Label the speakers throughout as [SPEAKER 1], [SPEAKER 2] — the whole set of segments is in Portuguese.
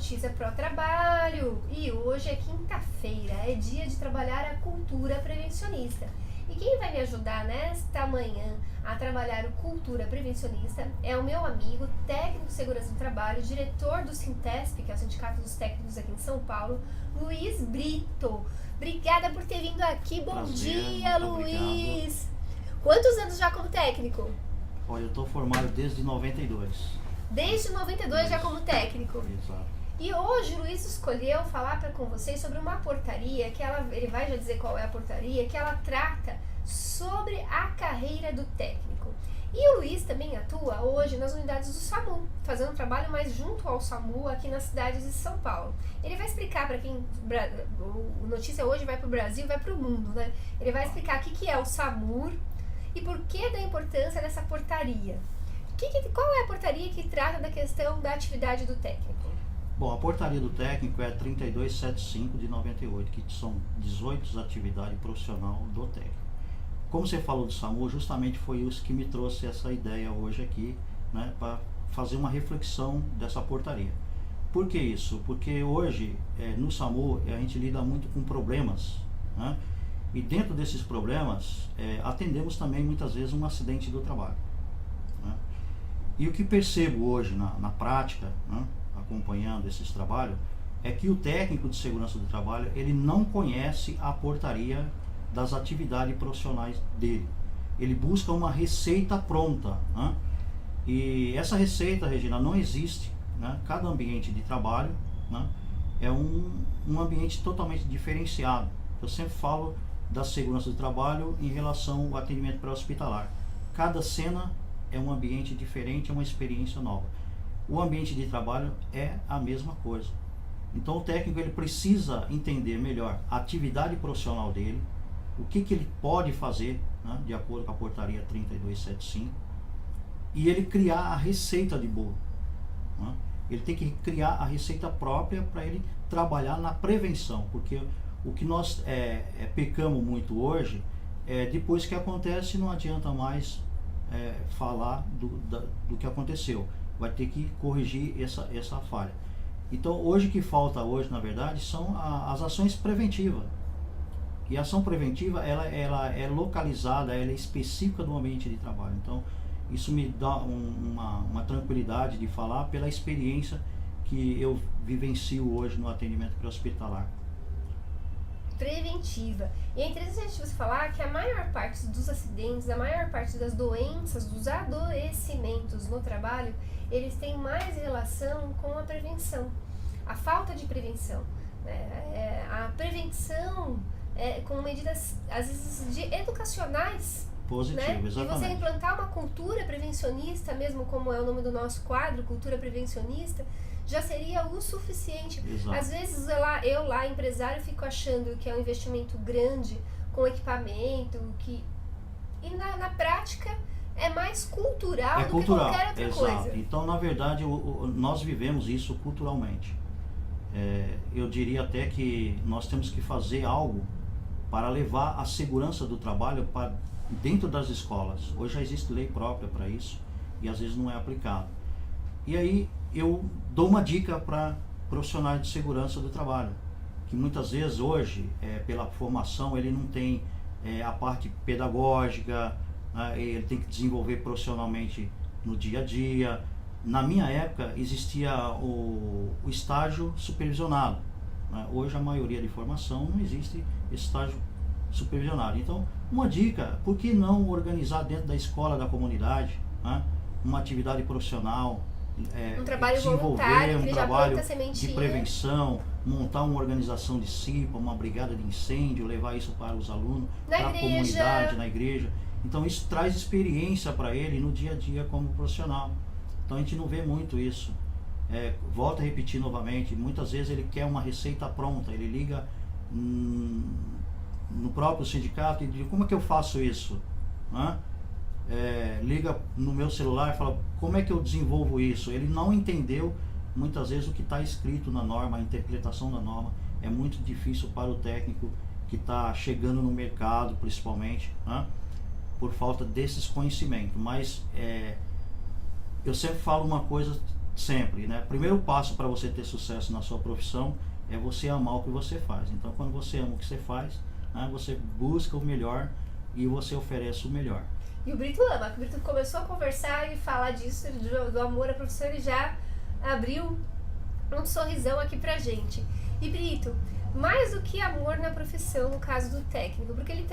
[SPEAKER 1] notícia pro trabalho. E hoje é quinta-feira, é dia de trabalhar a cultura prevencionista. E quem vai me ajudar nesta manhã a trabalhar a cultura prevencionista é o meu amigo, técnico de segurança do trabalho, diretor do Sintesp, que é o Sindicato dos Técnicos aqui em São Paulo, Luiz Brito. Obrigada por ter vindo aqui. Bom dia, Luiz. Obrigado. Quantos anos já como técnico?
[SPEAKER 2] Olha, eu estou formado desde 92.
[SPEAKER 1] Desde 92 já como técnico?
[SPEAKER 2] Exato.
[SPEAKER 1] E hoje o Luiz escolheu falar com vocês sobre uma portaria, ele vai já dizer qual é a portaria, que ela trata sobre a carreira do técnico. E o Luiz também atua hoje nas unidades do SAMU, fazendo um trabalho mais junto ao SAMU aqui nas cidades de São Paulo. Ele vai explicar para quem... O Notícia hoje vai para o Brasil e vai para o mundo, né? Ele vai explicar o que é o SAMU e por que da importância dessa portaria. Qual é a portaria que trata da questão da atividade do técnico?
[SPEAKER 2] Bom, a portaria do técnico é 3275 de 98, que são 18 atividades profissional do técnico. Como você falou do SAMU, justamente foi isso que me trouxe essa ideia hoje aqui, né, para fazer uma reflexão dessa portaria. Por que isso? Porque hoje, no SAMU, a gente lida muito com problemas, né, e dentro desses problemas, atendemos também muitas vezes um acidente do trabalho. Né, e o que percebo hoje na prática, né, acompanhando esses trabalhos, é que o técnico de segurança do trabalho, ele não conhece a portaria das atividades profissionais dele. Ele busca uma receita pronta, né? E essa receita, Regina, não existe, né? Cada ambiente de trabalho, né, é um ambiente totalmente diferenciado. Eu sempre falo da segurança do trabalho em relação ao atendimento pré-hospitalar. Cada cena é um ambiente diferente, é uma experiência nova. O ambiente de trabalho é a mesma coisa. Então o técnico ele precisa entender melhor a atividade profissional dele, o que ele pode fazer, né, de acordo com a portaria 3275, e ele criar a receita de bolo. Né? Ele tem que criar a receita própria para ele trabalhar na prevenção, porque o que nós pecamos muito hoje, depois que acontece não adianta mais falar do que aconteceu. Vai ter que corrigir essa falha. Então hoje o que falta hoje, na verdade, são as ações preventivas. E a ação preventiva ela é localizada, ela é específica do ambiente de trabalho. Então isso me dá uma tranquilidade de falar pela experiência que eu vivencio hoje no atendimento pré-hospitalar.
[SPEAKER 1] Preventiva. E é interessante você falar que a maior parte dos acidentes, a maior parte das doenças, dos adoecimentos no trabalho, eles têm mais relação com a prevenção, a falta de prevenção, né? A prevenção com medidas, às vezes, educacionais.
[SPEAKER 2] Positivo,
[SPEAKER 1] né?
[SPEAKER 2] exatamente.
[SPEAKER 1] E você implantar uma cultura prevencionista, mesmo como é o nome do nosso quadro, cultura prevencionista, já seria o suficiente.
[SPEAKER 2] Exato.
[SPEAKER 1] Às vezes eu lá, empresário, fico achando que é um investimento grande, com equipamento, e na prática é mais cultural do que qualquer outra coisa.
[SPEAKER 2] Então, na verdade, nós vivemos isso culturalmente. Eu diria até que nós temos que fazer algo para levar a segurança do trabalho para dentro das escolas. Hoje já existe lei própria para isso e às vezes não é aplicado. E aí eu dou uma dica para profissionais de segurança do trabalho, que muitas vezes hoje, pela formação, ele não tem a parte pedagógica, né, ele tem que desenvolver profissionalmente no dia a dia. Na minha época existia o estágio supervisionado, né? Hoje a maioria de formação não existe estágio supervisionado. Então, uma dica, por que não organizar dentro da escola da comunidade, né, uma atividade profissional,
[SPEAKER 1] um trabalho
[SPEAKER 2] desenvolver
[SPEAKER 1] voluntário,
[SPEAKER 2] um trabalho
[SPEAKER 1] de
[SPEAKER 2] prevenção, montar uma organização de CIPA, uma brigada de incêndio, levar isso para os alunos, para a comunidade, na igreja. Então isso traz experiência para ele no dia a dia como profissional. Então a gente não vê muito isso. Volto a repetir novamente, muitas vezes ele quer uma receita pronta, ele liga no próprio sindicato e diz, como é que eu faço isso? Né? Liga no meu celular e fala, como é que eu desenvolvo isso? Ele não entendeu muitas vezes o que está escrito na norma, a interpretação da norma. É muito difícil para o técnico que está chegando no mercado, principalmente, né? Por falta desses conhecimentos. Mas eu sempre falo uma coisa Sempre, né? Primeiro passo para você ter sucesso na sua profissão é você amar o que você faz. Então, quando você ama o que você faz, né, você busca o melhor e você oferece o melhor.
[SPEAKER 1] E o Brito ama. O Brito começou a conversar e falar disso, do amor à profissão, ele já abriu um sorrisão aqui pra gente. E Brito, mais do que amor na profissão, no caso do técnico, porque ele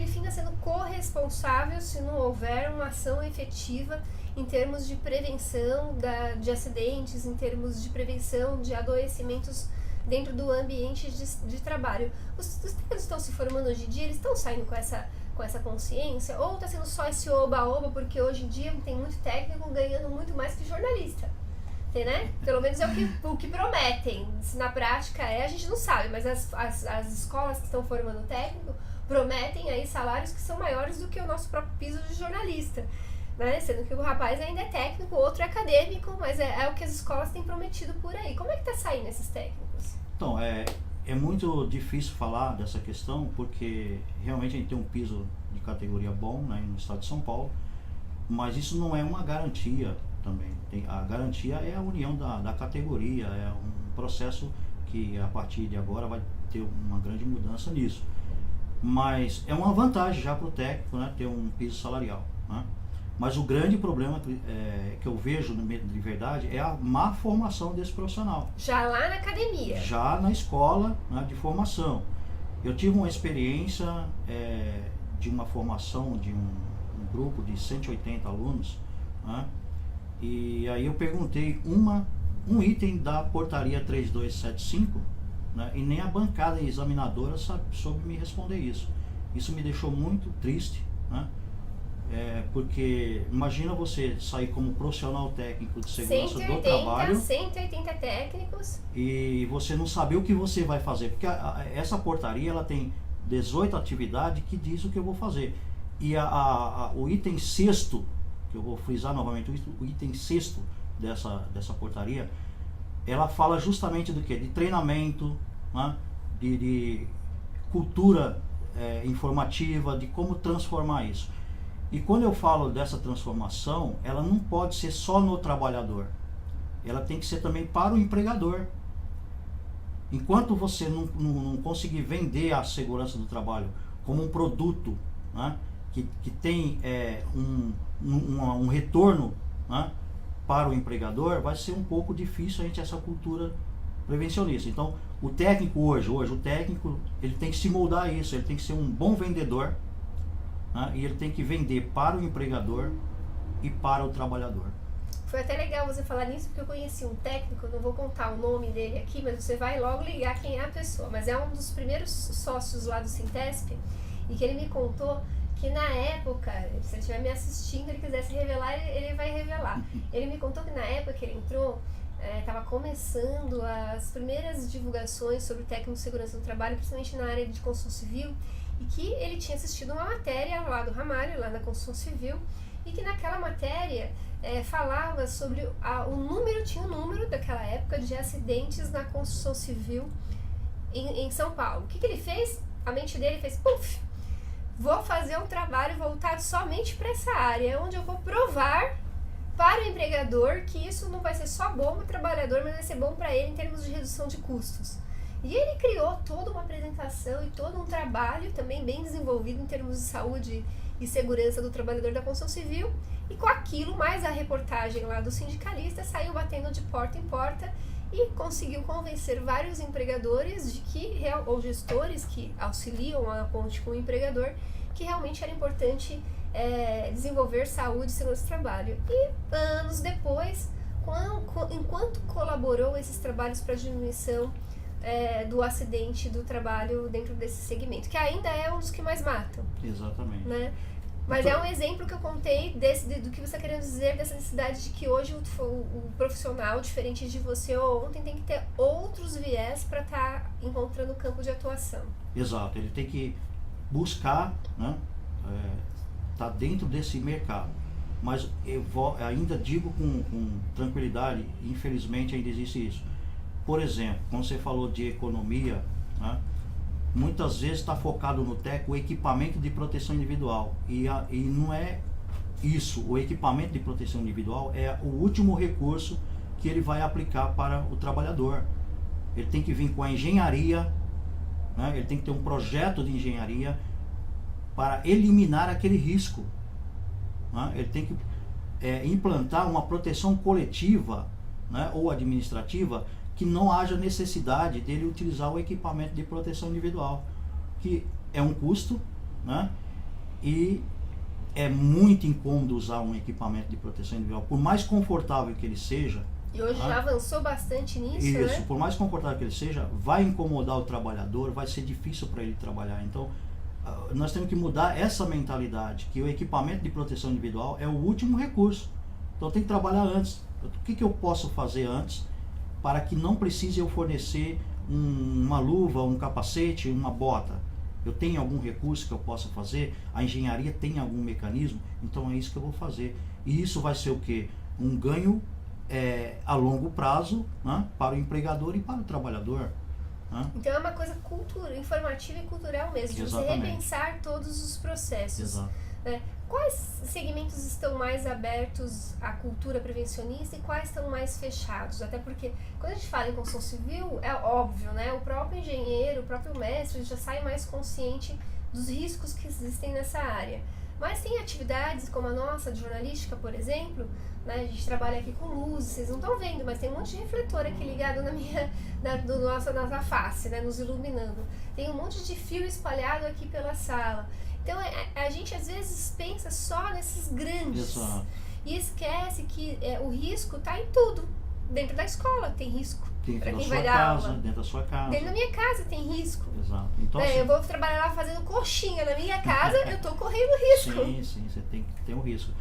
[SPEAKER 1] fica sendo corresponsável se não houver uma ação efetiva em termos de prevenção de acidentes, em termos de prevenção de adoecimentos dentro do ambiente de trabalho. Os técnicos estão se formando hoje em dia, eles estão saindo com essa consciência, ou está sendo só esse oba-oba, porque hoje em dia tem muito técnico ganhando muito mais que jornalista, tem, né? Pelo menos é o que prometem. Se na prática a gente não sabe, mas as escolas que estão formando técnico prometem aí salários que são maiores do que o nosso próprio piso de jornalista, né? Sendo que o rapaz ainda é técnico, o outro é acadêmico, mas é o que as escolas têm prometido por aí. Como é que tá saindo esses técnicos?
[SPEAKER 2] Então, é muito difícil falar dessa questão, porque realmente a gente tem um piso de categoria bom, né, no estado de São Paulo, mas isso não é uma garantia também. A garantia é a união da categoria, é um processo que a partir de agora vai ter uma grande mudança nisso. Mas é uma vantagem já para o técnico, né, ter um piso salarial, né? Mas o grande problema que eu vejo de verdade é a má formação desse profissional.
[SPEAKER 1] Já lá na academia?
[SPEAKER 2] Já na escola, né, de formação. Eu tive uma experiência de uma formação de um grupo de 180 alunos, né, e aí eu perguntei um item da portaria 3275, né, e nem a bancada examinadora soube me responder isso. Isso me deixou muito triste, né? Porque imagina você sair como profissional técnico de segurança do trabalho,
[SPEAKER 1] 180 técnicos,
[SPEAKER 2] e você não saber o que você vai fazer, porque essa portaria ela tem 18 atividades que diz o que eu vou fazer, e o item 6º, que eu vou frisar novamente, o item 6º dessa portaria, ela fala justamente do que? De treinamento, né? de cultura informativa, de como transformar isso. E quando eu falo dessa transformação, ela não pode ser só no trabalhador, ela tem que ser também para o empregador. Enquanto você não conseguir vender a segurança do trabalho como um produto, né, que tem um retorno, né, para o empregador, vai ser um pouco difícil a gente essa cultura prevencionista. Então, o técnico hoje o técnico ele tem que se moldar a isso, ele tem que ser um bom vendedor, né, e ele tem que vender para o empregador e para o trabalhador.
[SPEAKER 1] Foi até legal você falar nisso, porque eu conheci um técnico, eu não vou contar o nome dele aqui, mas você vai logo ligar quem é a pessoa. Mas é um dos primeiros sócios lá do Sintesp, e que ele me contou que na época, se ele estiver me assistindo, ele quisesse revelar, ele vai revelar. Ele me contou que na época que ele entrou, estava começando as primeiras divulgações sobre o técnico de segurança do trabalho, principalmente na área de construção civil, e que ele tinha assistido uma matéria lá do Ramalho, lá na construção civil, e que naquela matéria falava sobre tinha um número daquela época de acidentes na construção civil em São Paulo. O que ele fez? A mente dele fez, puf, vou fazer um trabalho voltado somente para essa área, onde eu vou provar para o empregador que isso não vai ser só bom para o trabalhador, mas vai ser bom para ele em termos de redução de custos. E ele criou toda uma apresentação e todo um trabalho também bem desenvolvido em termos de saúde e segurança do trabalhador da construção civil, e com aquilo, mais a reportagem lá do sindicalista, saiu batendo de porta em porta e conseguiu convencer vários empregadores ou gestores que auxiliam a ponte com o empregador, que realmente era importante desenvolver saúde e segurança do trabalho. E anos depois, enquanto colaborou esses trabalhos para a diminuição do acidente do trabalho dentro desse segmento, que ainda é um dos que mais matam.
[SPEAKER 2] Exatamente.
[SPEAKER 1] Né? Mas é um exemplo que eu contei do que você está querendo dizer, dessa necessidade de que hoje o profissional, diferente de você ou ontem, tem que ter outros viés para estar encontrando o campo de atuação.
[SPEAKER 2] Exato, ele tem que buscar, né, tá dentro desse mercado. Mas eu ainda digo com tranquilidade, infelizmente ainda existe isso. Por exemplo, quando você falou de economia, né, muitas vezes está focado no técnico o equipamento de proteção individual, e não é isso. O equipamento de proteção individual é o último recurso que ele vai aplicar para o trabalhador. Ele tem que vir com a engenharia, né? Ele tem que ter um projeto de engenharia para eliminar aquele risco, né? Ele tem que implantar uma proteção coletiva, né, ou administrativa, que não haja necessidade dele utilizar o equipamento de proteção individual, que é um custo, né, e é muito incômodo usar um equipamento de proteção individual, por mais confortável que ele seja.
[SPEAKER 1] E hoje já avançou bastante nisso,
[SPEAKER 2] isso,
[SPEAKER 1] né?
[SPEAKER 2] por mais confortável que ele seja, vai incomodar o trabalhador, vai ser difícil para ele trabalhar. Então, nós temos que mudar essa mentalidade, que o equipamento de proteção individual é o último recurso. Então, tem que trabalhar antes. O que eu posso fazer antes para que não precise eu fornecer uma luva, um capacete, uma bota? Eu tenho algum recurso que eu possa fazer? A engenharia tem algum mecanismo? Então é isso que eu vou fazer. E isso vai ser o quê? Um ganho a longo prazo, né, para o empregador e para o trabalhador. Né?
[SPEAKER 1] Então é uma coisa informativa e cultural mesmo, de você repensar todos os processos.
[SPEAKER 2] Exato.
[SPEAKER 1] Né? Quais segmentos estão mais abertos à cultura prevencionista e quais estão mais fechados? Até porque quando a gente fala em construção civil, é óbvio, né? O próprio engenheiro, o próprio mestre já sai mais consciente dos riscos que existem nessa área. Mas tem atividades como a nossa, de jornalística, por exemplo, né? A gente trabalha aqui com luzes, vocês não estão vendo, mas tem um monte de refletor aqui ligado na face, né? Nos iluminando. Tem um monte de fio espalhado aqui pela sala. Então a gente às vezes pensa só nesses grandes.
[SPEAKER 2] Exato.
[SPEAKER 1] E esquece que o risco está em tudo. Dentro da escola tem risco.
[SPEAKER 2] Dentro da sua casa, dentro da sua casa.
[SPEAKER 1] Dentro da minha casa tem risco.
[SPEAKER 2] Exato. Então, assim,
[SPEAKER 1] eu vou trabalhar lá fazendo coxinha na minha casa, eu estou correndo risco.
[SPEAKER 2] Sim, você tem que ter um risco.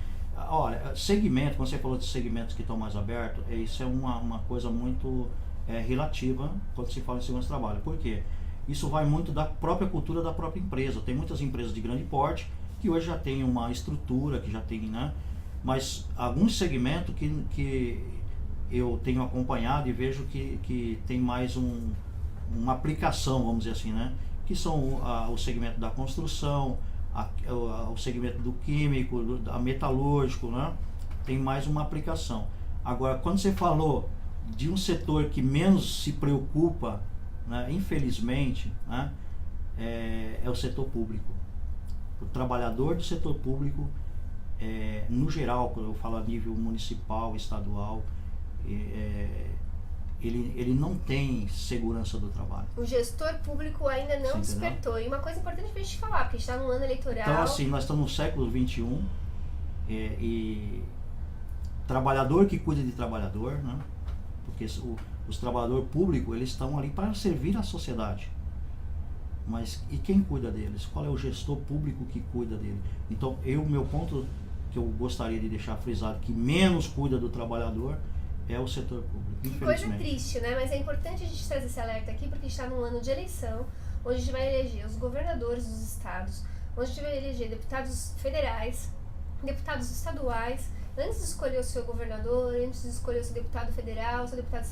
[SPEAKER 2] Olha, segmento, quando você falou de segmentos que estão mais abertos, isso é uma coisa muito relativa quando se fala em segurança do trabalho. Por quê? Isso vai muito da própria cultura da própria empresa. Tem muitas empresas de grande porte que hoje já tem uma estrutura, que já tem, né? Mas alguns segmentos que eu tenho acompanhado e vejo que tem mais uma aplicação, vamos dizer assim, né? Que são o segmento da construção, o segmento do químico, da metalúrgico, né? Tem mais uma aplicação. Agora, quando você falou de um setor que menos se preocupa, né, infelizmente, né, é o setor público. O trabalhador do setor público, no geral, quando eu falo a nível municipal, estadual, ele não tem segurança do trabalho.
[SPEAKER 1] O gestor público ainda não despertou. E uma coisa importante pra gente falar, porque a gente está no ano eleitoral.
[SPEAKER 2] Então, assim, nós estamos no século XXI, e trabalhador que cuida de trabalhador, né? Porque os trabalhadores públicos, eles estão ali para servir a sociedade. Mas e quem cuida deles? Qual é o gestor público que cuida dele? Então, meu ponto que eu gostaria de deixar frisado, que menos cuida do trabalhador, é o setor público, infelizmente.
[SPEAKER 1] Que coisa triste, né? Mas é importante a gente trazer esse alerta aqui, porque a gente está num ano de eleição, onde a gente vai eleger os governadores dos estados, onde a gente vai eleger deputados federais, deputados estaduais. Antes de escolher o seu governador, antes de escolher o seu deputado federal, o seu deputado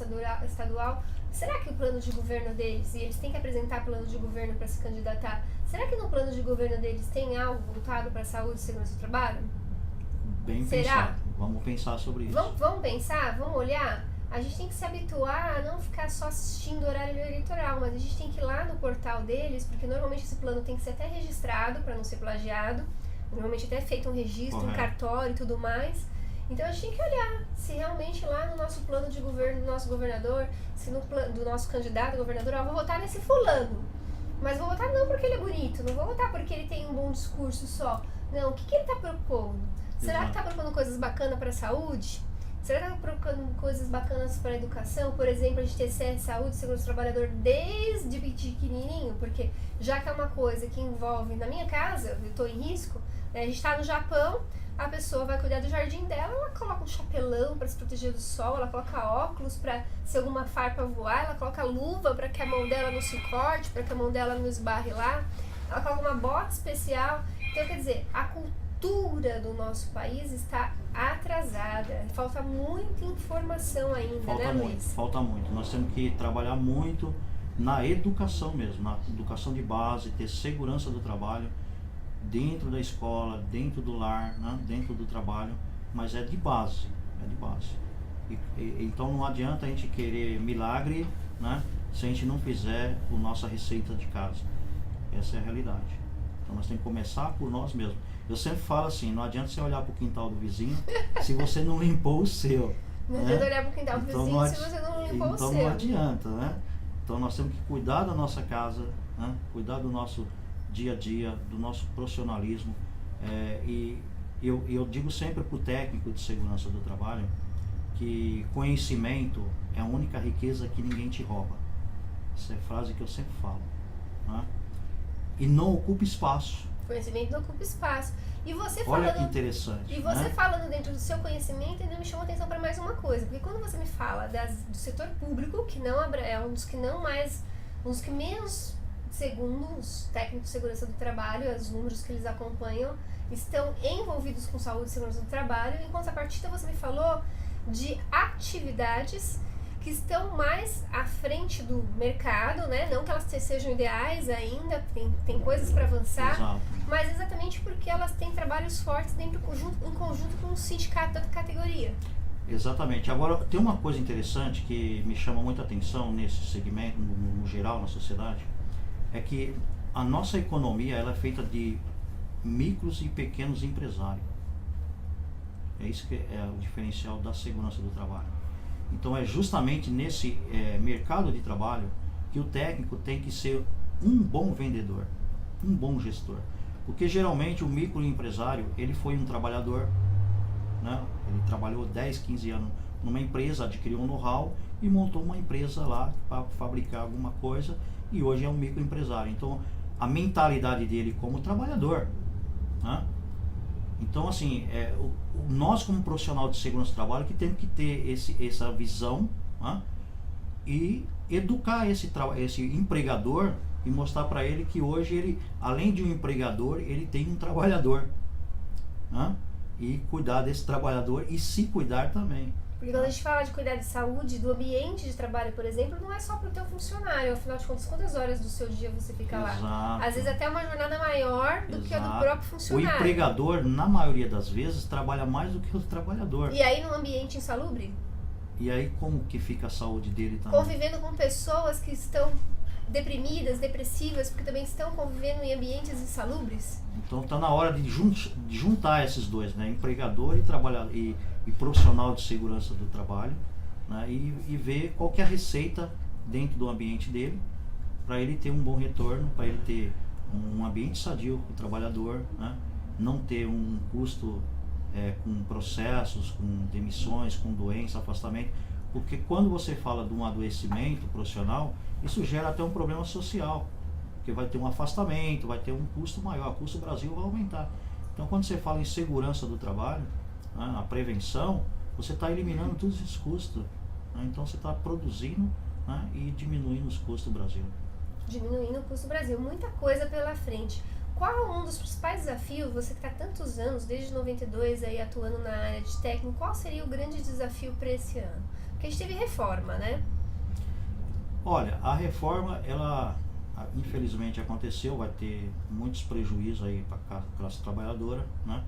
[SPEAKER 1] estadual, será que o plano de governo deles, e eles têm que apresentar plano de governo para se candidatar, será que no plano de governo deles tem algo voltado para a saúde e segurança do trabalho?
[SPEAKER 2] Bem pensado. Vamos pensar sobre isso.
[SPEAKER 1] Vamos pensar? Vamos olhar? A gente tem que se habituar a não ficar só assistindo o horário eleitoral, mas a gente tem que ir lá no portal deles, porque normalmente esse plano tem que ser até registrado para não ser plagiado, normalmente até feito um registro, um cartório e tudo mais. Então a gente tem que olhar se realmente lá no nosso plano de governo do nosso governador, se no plano do nosso candidato a governador, vou votar nesse fulano. Mas vou votar não porque ele é bonito, não vou votar porque ele tem um bom discurso só. Não, o que ele está propondo? Será que está propondo coisas bacanas para a saúde? Será que está propondo coisas bacanas para a educação? Por exemplo, a gente ter saúde e segurança do trabalhador desde pequenininho, porque já que é uma coisa que envolve, na minha casa, eu estou em risco, né, a gente está no Japão, a pessoa vai cuidar do jardim dela, ela coloca um chapelão para se proteger do sol, ela coloca óculos para se alguma farpa voar, ela coloca luva para que a mão dela não se corte, para que a mão dela não esbarre lá, ela coloca uma bota especial. Então, quer dizer, a cultura do nosso país está atrasada, falta muita informação ainda, né, Luiz?
[SPEAKER 2] Falta muito, nós temos que trabalhar muito na educação mesmo, na educação de base, ter segurança do trabalho, dentro da escola, dentro do lar, né? Dentro do trabalho, mas é de base, Então não adianta a gente querer milagre, né, se a gente não fizer a nossa receita de casa. Essa é a realidade. Então nós temos que começar por nós mesmos. Eu sempre falo assim, não adianta você olhar para o quintal do vizinho se você não limpou o seu.
[SPEAKER 1] Não
[SPEAKER 2] né?
[SPEAKER 1] adianta olhar para o quintal do vizinho se você não limpou o seu.
[SPEAKER 2] Então não adianta, né? Então nós temos que cuidar da nossa casa, né? Cuidar do nosso dia a dia, do nosso profissionalismo. E eu digo sempre para o técnico de segurança do trabalho que conhecimento é a única riqueza que ninguém te rouba. Essa é a frase que eu sempre falo. Né? E não ocupa espaço.
[SPEAKER 1] Conhecimento não ocupa espaço. E você
[SPEAKER 2] Olha
[SPEAKER 1] falando,
[SPEAKER 2] que interessante.
[SPEAKER 1] E você
[SPEAKER 2] né?
[SPEAKER 1] falando dentro do seu conhecimento ainda me chama atenção para mais uma coisa. Porque quando você me fala do setor público, que não é um dos que não mais, um dos que menos, segundo os técnicos de segurança do trabalho, os números que eles acompanham, estão envolvidos com saúde e segurança do trabalho. Em contrapartida, você me falou de atividades que estão mais à frente do mercado, né? Não que elas sejam ideais ainda, tem coisas para avançar,
[SPEAKER 2] Exato.
[SPEAKER 1] mas exatamente porque elas têm trabalhos fortes em conjunto com o sindicato da categoria.
[SPEAKER 2] Exatamente. Agora, tem uma coisa interessante que me chama muita atenção nesse segmento, no geral, na sociedade, é que a nossa economia ela é feita de micros e pequenos empresários. É isso que é o diferencial da segurança do trabalho. Então é justamente nesse mercado de trabalho que o técnico tem que ser um bom vendedor, um bom gestor. Porque geralmente o microempresário, ele foi um trabalhador, né? Ele trabalhou 10, 15 anos numa empresa, adquiriu um know-how e montou uma empresa lá para fabricar alguma coisa e hoje é um microempresário. Então a mentalidade dele como trabalhador, né? Então, assim, nós como profissional de segurança do trabalho que temos que ter essa visão, né? E educar esse empregador e mostrar para ele que hoje ele, além de um empregador, ele tem um trabalhador, né? E cuidar desse trabalhador e se cuidar também.
[SPEAKER 1] Porque quando a gente fala de cuidar de saúde, do ambiente de trabalho, por exemplo, não é só para o teu funcionário. Afinal de contas, quantas horas do seu dia você fica lá?
[SPEAKER 2] Exato.
[SPEAKER 1] Às vezes até uma jornada maior do que a do próprio funcionário.
[SPEAKER 2] O empregador, na maioria das vezes, trabalha mais do que o trabalhador.
[SPEAKER 1] E aí, num ambiente insalubre?
[SPEAKER 2] E aí, como que fica a saúde dele também?
[SPEAKER 1] Convivendo com pessoas que estão deprimidas, depressivas, porque também estão convivendo em ambientes insalubres.
[SPEAKER 2] Então está na hora de juntar esses dois, né? Empregador e trabalhador e profissional de segurança do trabalho, né? E ver qual que é a receita dentro do ambiente dele para ele ter um bom retorno, para ele ter um ambiente sadio com o trabalhador, né? Não ter um custo com processos, com demissões, com doença, afastamento, porque quando você fala de um adoecimento profissional, isso gera até um problema social, porque vai ter um afastamento, vai ter um custo maior, o custo do Brasil vai aumentar. Então quando você fala em segurança do trabalho, né, a prevenção, você está eliminando todos esses custos, né? Então você está produzindo, né, e diminuindo os custos do Brasil.
[SPEAKER 1] Diminuindo o custo do Brasil, muita coisa pela frente. Qual um dos principais desafios, você que está tantos anos, desde 92 aí atuando na área de técnico, qual seria o grande desafio para esse ano? Porque a gente teve reforma, né?
[SPEAKER 2] Olha, a reforma, ela infelizmente aconteceu, vai ter muitos prejuízos aí para a classe trabalhadora, né?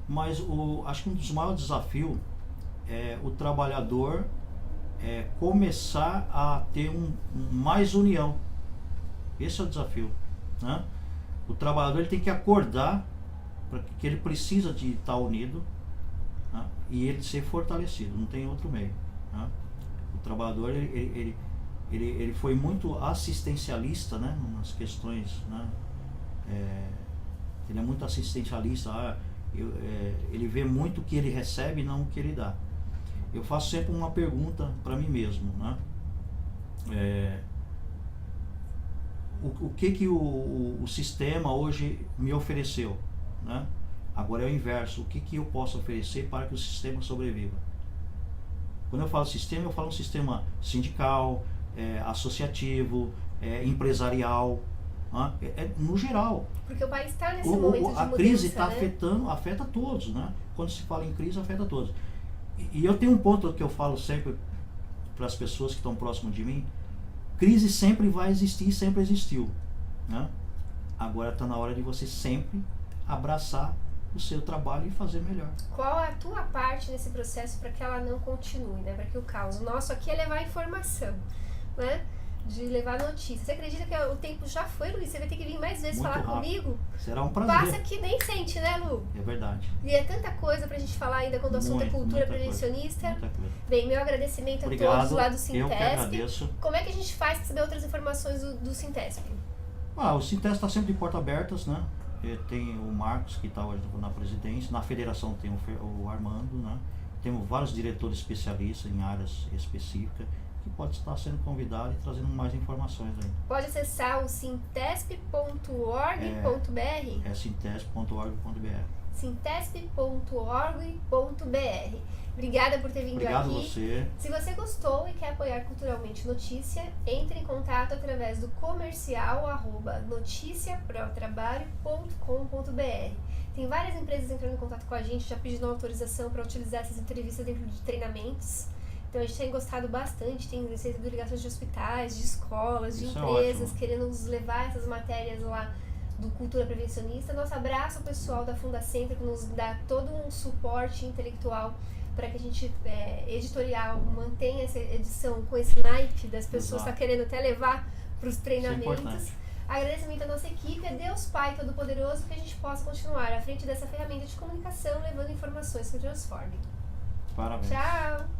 [SPEAKER 2] Mas acho que um dos maiores desafios é o trabalhador começar a ter mais união. Esse é o desafio, né? O trabalhador ele tem que acordar para que ele precisa de estar unido, né? E ele ser fortalecido, não tem outro meio, né? O trabalhador ele foi muito assistencialista, né, nas questões, né? Ele é muito assistencialista, ele vê muito o que ele recebe e não o que ele dá. Eu faço sempre uma pergunta para mim mesmo, né? O que o sistema hoje me ofereceu, né? Agora é o inverso, o que eu posso oferecer para que o sistema sobreviva? Quando eu falo sistema, eu falo um sistema sindical, associativo, empresarial, né? No geral.
[SPEAKER 1] Porque o país está nesse momento de mudança,
[SPEAKER 2] a crise está
[SPEAKER 1] né?
[SPEAKER 2] afeta todos, né? Quando se fala em crise, afeta todos. E eu tenho um ponto que eu falo sempre para as pessoas que estão próximas de mim: crise sempre vai existir, sempre existiu, né? Agora está na hora de você sempre abraçar o seu trabalho e fazer melhor.
[SPEAKER 1] Qual é a tua parte nesse processo para que ela não continue, né? Para que o caos. O nosso aqui é levar informação, né? De levar notícia. Você acredita que o tempo já foi, Luiz? Você vai ter que vir mais vezes
[SPEAKER 2] Muito
[SPEAKER 1] falar
[SPEAKER 2] rápido.
[SPEAKER 1] comigo?
[SPEAKER 2] Será um prazer.
[SPEAKER 1] Passa que nem sente, né, Lu?
[SPEAKER 2] É verdade.
[SPEAKER 1] E é tanta coisa pra gente falar ainda quando o assunto é cultura prevencionista.
[SPEAKER 2] Muita coisa.
[SPEAKER 1] Bem, meu agradecimento
[SPEAKER 2] Obrigado,
[SPEAKER 1] a todos lá do
[SPEAKER 2] eu que
[SPEAKER 1] Sintesp.
[SPEAKER 2] agradeço.
[SPEAKER 1] Como é que a gente faz para saber outras informações do Sintesp?
[SPEAKER 2] O Sintesp está sempre de portas abertas, né? Tem o Marcos, que está hoje na presidência. Na federação tem o Armando, né? Temos vários diretores especialistas em áreas específicas que pode estar sendo convidado e trazendo mais informações aí.
[SPEAKER 1] Pode acessar o sintesp.org.br.
[SPEAKER 2] É sintesp.org.br.
[SPEAKER 1] sintesp.org.br. Obrigada por ter vindo
[SPEAKER 2] Obrigado
[SPEAKER 1] aqui.
[SPEAKER 2] você.
[SPEAKER 1] Se você gostou e quer apoiar Culturalmente Notícia, entre em contato através do comercial@noticiaprotrabalho.com.br. Tem várias empresas entrando em contato com a gente, já pedindo autorização para utilizar essas entrevistas dentro de treinamentos. Então a gente tem gostado bastante, tem recebido ligações de hospitais, de escolas, de
[SPEAKER 2] Isso é
[SPEAKER 1] empresas,
[SPEAKER 2] ótimo.
[SPEAKER 1] querendo nos levar essas matérias lá do Cultura Prevencionista. Nosso abraço ao pessoal da Fundacentro, que nos dá todo um suporte intelectual para que a gente, editorial, mantenha essa edição com esse naipe das pessoas que
[SPEAKER 2] Exato.
[SPEAKER 1] tá querendo até levar para os treinamentos.
[SPEAKER 2] importante.
[SPEAKER 1] Agradecimento à nossa equipe, a Deus Pai Todo-Poderoso, que a gente possa continuar à frente dessa ferramenta de comunicação, levando informações que transformem.
[SPEAKER 2] Parabéns.
[SPEAKER 1] Tchau!